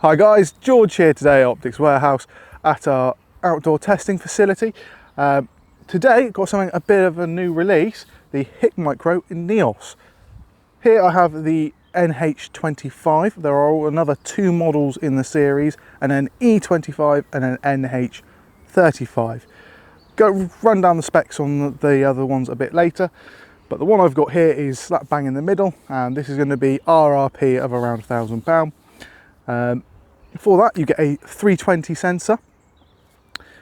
Hi guys, George here today at Optics Warehouse at our outdoor testing facility. Today got something a bit of a new release, the HikMicro Neos. Here I have the NH25. There are another two models in the series, and an E25 and an NH35. Go run down the specs on the other ones a bit later, but the one I've got here is slap bang in the middle, and this is going to be RRP of around £1,000. For that you get a 320 sensor,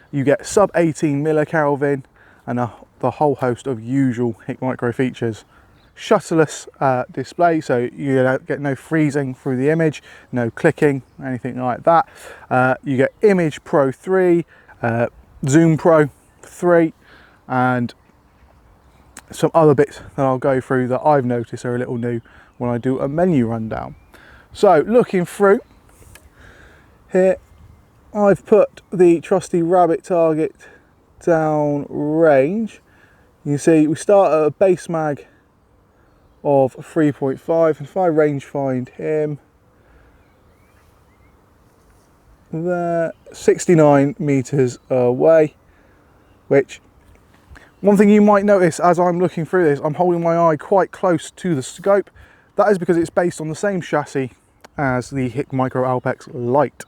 you get sub 18 millikelvin, and the whole host of usual HikMicro features. Shutterless display, so you get no freezing through the image, no clicking, anything like that. You get Image Pro 3, Zoom Pro 3, and some other bits that I'll go through that I've noticed are a little new when I do a menu rundown. So looking through here, I've put the trusty rabbit target down range. You can see we start at a base mag of 3.5, and if I range find him, they're 69 meters away, which, one thing you might notice as I'm looking through this, I'm holding my eye quite close to the scope. That is because it's based on the same chassis as the HikMicro Alpex Lite.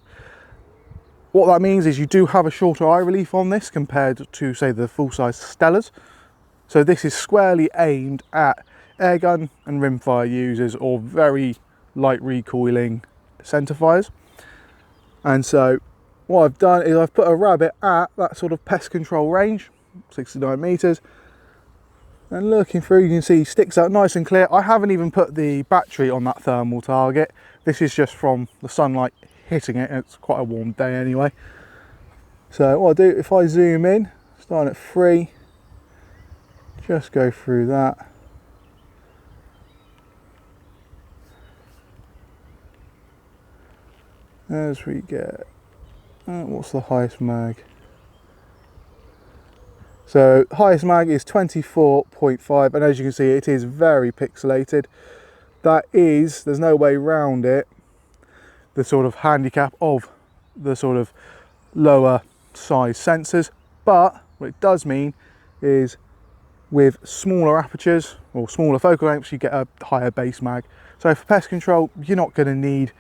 What that means is you do have a shorter eye relief on this compared to, say, the full-size Stellas. So this is squarely aimed at airgun and rimfire users, or very light recoiling centre fires. And so what I've done is I've put a rabbit at that sort of pest control range, 69 meters. And looking through, you can see sticks out nice and clear. I haven't even put the battery on that thermal target. This is just from the sunlight hitting it. It's quite a warm day anyway. So what I do, if I zoom in, starting at 3, just go through that. As we get, what's the highest mag? So highest mag is 24.5, and as you can see, it is very pixelated. That is, there's no way around it, the sort of handicap of the sort of lower size sensors. But what it does mean is with smaller apertures or smaller focal lengths, you get a higher base mag. So for pest control, you're not going to need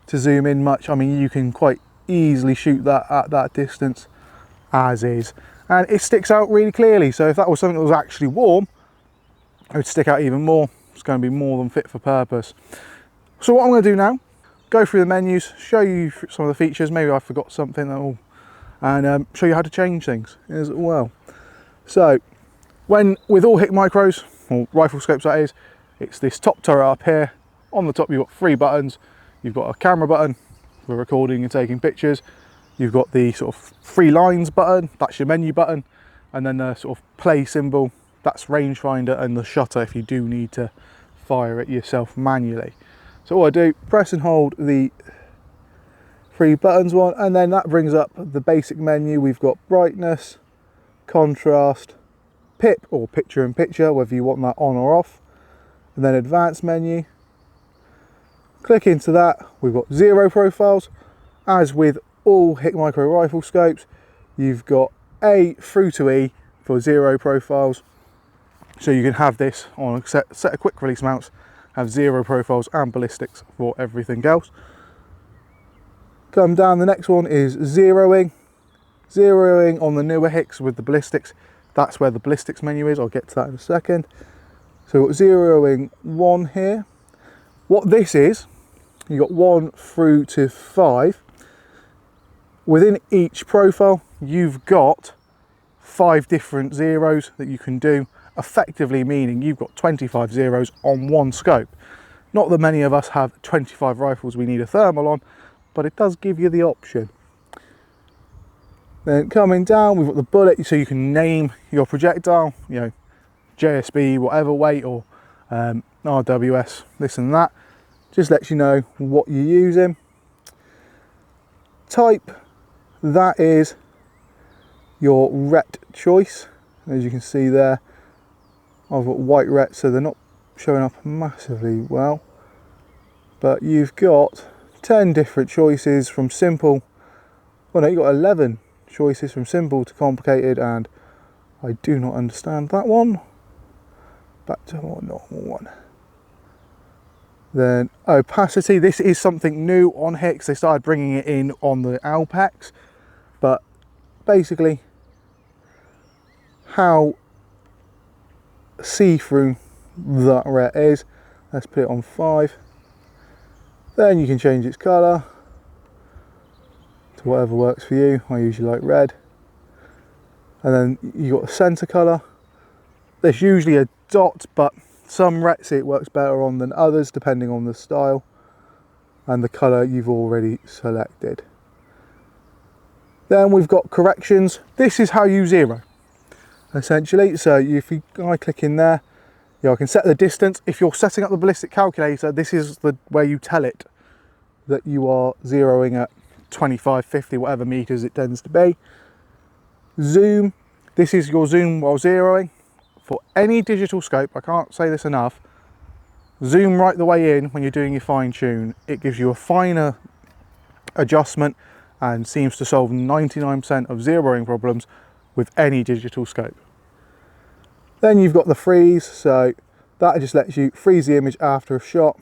to zoom in much. I mean, you can quite easily shoot that at that distance as is, and it sticks out really clearly. So if that was something that was actually warm, it would stick out even more. It's going to be more than fit for purpose. So what I'm going to do now, go through the menus, show you some of the features. Maybe I forgot something, and show you how to change things as well. So with all HikMicros, or rifle scopes that is, it's this top turret up here. On the top you've got 3 buttons. You've got a camera button for recording and taking pictures. You've got the sort of 3 lines button, that's your menu button, and then the sort of play symbol, that's rangefinder, and the shutter if you do need to fire it yourself manually. So what I do, press and hold the 3 buttons one, and then that brings up the basic menu. We've got brightness, contrast, PIP or picture in picture, whether you want that on or off, and then advanced menu. Click into that, we've got 0 profiles. As with all HikMicro rifle scopes, you've got A through to E for 0 profiles. So you can have this on a set of quick release mounts, have 0 profiles and ballistics for everything else. Come down, the next one is zeroing. Zeroing on the newer Hiks with the ballistics. That's where the ballistics menu is, I'll get to that in a second. So we've got zeroing 1 here. What this is, you got 1 through to 5. Within each profile, you've got 5 different zeros that you can do, effectively meaning you've got 25 zeros on one scope. Not that many of us have 25 rifles we need a thermal on, but it does give you the option. Then coming down, we've got the bullet, so you can name your projectile, you know, JSB, whatever weight, or RWS, this and that. Just lets you know what you're using. Type, that is your ret choice. As you can see there, I've got white ret, so they're not showing up massively well. But you've got 10 different choices from simple. Well, no, you've got 11 choices from simple to complicated, and I do not understand that one. Back to a more normal one. Then opacity. This is something new on here because they started bringing it in on the Alpex. But basically, how see-through that red is. Let's put it on 5. Then you can change its colour to whatever works for you. I usually like red. And then you got the centre colour. There's usually a dot, but some rets it works better on than others depending on the style and the colour you've already selected. Then we've got corrections. This is how you zero, essentially. So if I click in there, I can set the distance. If you're setting up the ballistic calculator, this is where you tell it that you are zeroing at 25, 50, whatever meters it tends to be. Zoom. This is your zoom while zeroing. For any digital scope, I can't say this enough, zoom right the way in when you're doing your fine tune. It gives you a finer adjustment and seems to solve 99% of zeroing problems with any digital scope. Then you've got the freeze, so that just lets you freeze the image after a shot.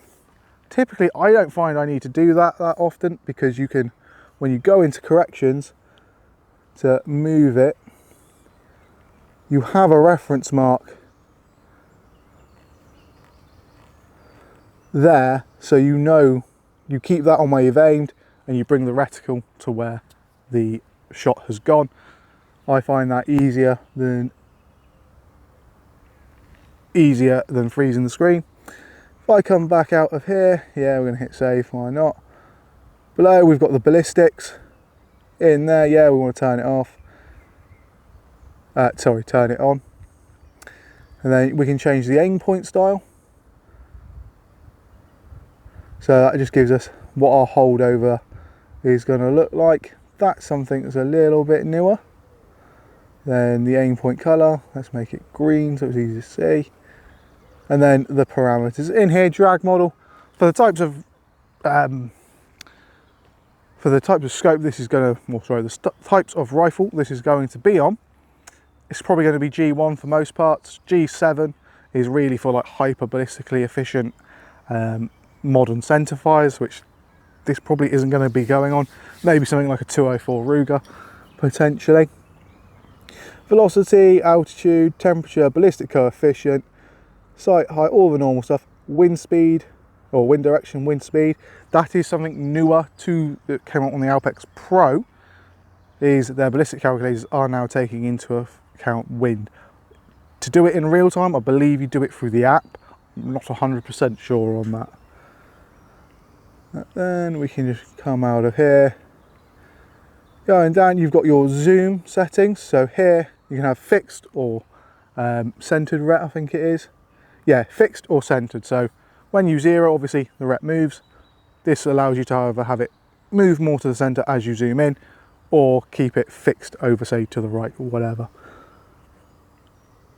Typically, I don't find I need to do that often because you can, when you go into corrections to move it, you have a reference mark there, so you know you keep that on where you've aimed and you bring the reticle to where the shot has gone. I find that easier than freezing the screen. If I come back out of here, yeah, we're going to hit save, why not? Below we've got the ballistics. In there, yeah, we want to turn it off. Turn it on. And then we can change the aim point style. So that just gives us what our holdover is going to look like. That's something that's a little bit newer. Then the aim point colour, let's make it green so it's easy to see. And then the parameters in here, drag model. For the types of scope this is going to, types of rifle this is going to be on, it's probably going to be G1 for most parts. G7 is really for like hyper ballistically efficient modern centerfires, which this probably isn't going to be going on. Maybe something like a 204 Ruger potentially. Velocity, altitude, temperature, ballistic coefficient, sight height, all the normal stuff. Wind speed, or wind direction, wind speed. That is something newer that came out on the Alpex Pro, is their ballistic calculators are now taking into account wind. To do it in real time, I believe you do it through the app. I'm not 100% sure on that. And then we can just come out of here. Going down, you've got your zoom settings. So here you can have fixed or centered ret, I think it is. Yeah, fixed or centered. So when you zero, obviously the ret moves. This allows you to either have it move more to the center as you zoom in, or keep it fixed over, say, to the right or whatever.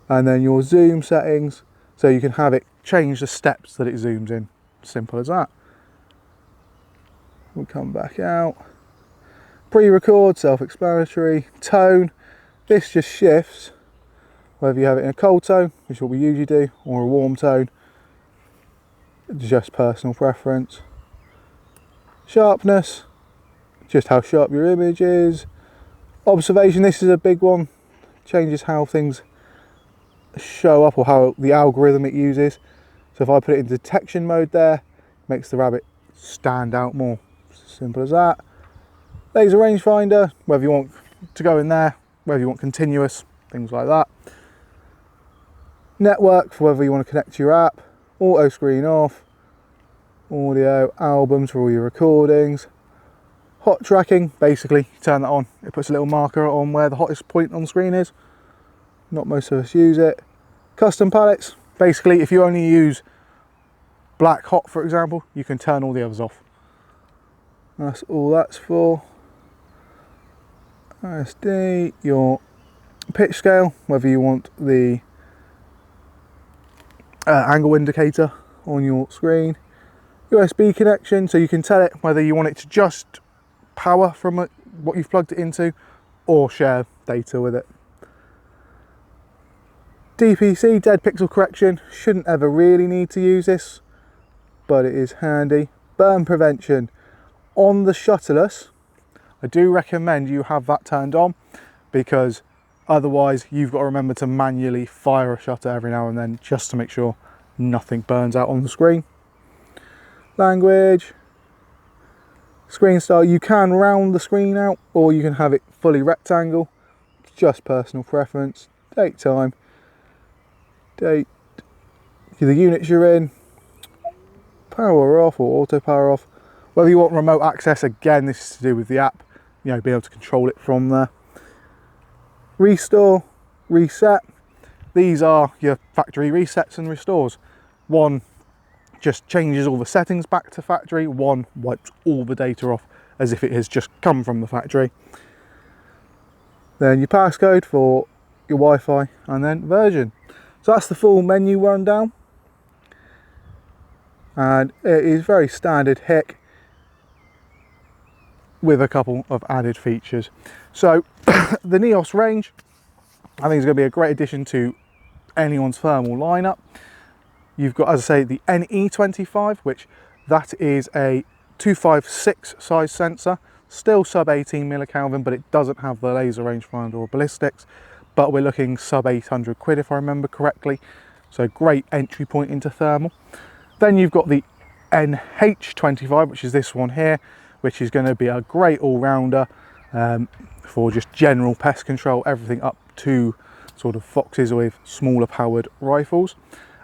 And then your zoom settings, so you can have it change the steps that it zooms in. Simple as that. We'll come back out. Pre-record, self-explanatory. Tone, this just shifts whether you have it in a cold tone, which is what we usually do, or a warm tone. Just personal preference. Sharpness, just how sharp your image is. Observation, this is a big one. Changes how things show up or how the algorithm it uses. So if I put it in detection mode there, it makes the rabbit stand out more. Simple as that. Laser rangefinder, whether you want to go in there, whether you want continuous, things like that. Network, for whether you want to connect to your app. Auto screen off. Audio, albums for all your recordings. Hot tracking, basically you turn that on, it puts a little marker on where the hottest point on the screen is. Not most of us use it. Custom palettes, basically if you only use black hot, for example, you can turn all the others off. That's all that's for. ISD, your pitch scale, whether you want the angle indicator on your screen. USB connection, so you can tell it whether you want it to just power from what you've plugged it into or share data with it. DPC, dead pixel correction, shouldn't ever really need to use this, but it is handy. Burn prevention. On the shutterless, I do recommend you have that turned on, because otherwise you've got to remember to manually fire a shutter every now and then just to make sure nothing burns out on the screen. Language, screen style, you can round the screen out or you can have it fully rectangle, it's just personal preference. Date time, date, the units you're in, power off or auto power off. Whether you want remote access, again this is to do with the app, you know, be able to control it from there. Restore, reset, these are your factory resets and restores. One just changes all the settings back to factory, one wipes all the data off as if it has just come from the factory. Then your passcode for your Wi-Fi and then version. So that's the full menu rundown, and it is very standard HIK with a couple of added features. So the Neos range, I think is going to be a great addition to anyone's thermal lineup. You've got, as I say, the NE25, which that is a 256 size sensor, still sub 18 millikelvin, but it doesn't have the laser rangefinder or ballistics, but we're looking sub 800 quid if I remember correctly. So great entry point into thermal. Then you've got the NH25, which is this one here, which is going to be a great all-rounder for just general pest control, everything up to sort of foxes with smaller powered rifles.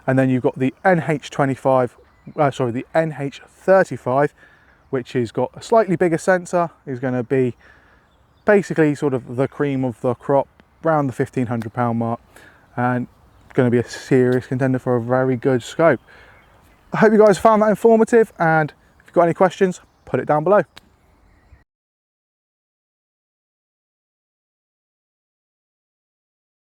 And then you've got the NH35, the NH35, which has got a slightly bigger sensor, is going to be basically sort of the cream of the crop, around the £1,500 mark, and going to be a serious contender for a very good scope. I hope you guys found that informative, and if you've got any questions, put it down below.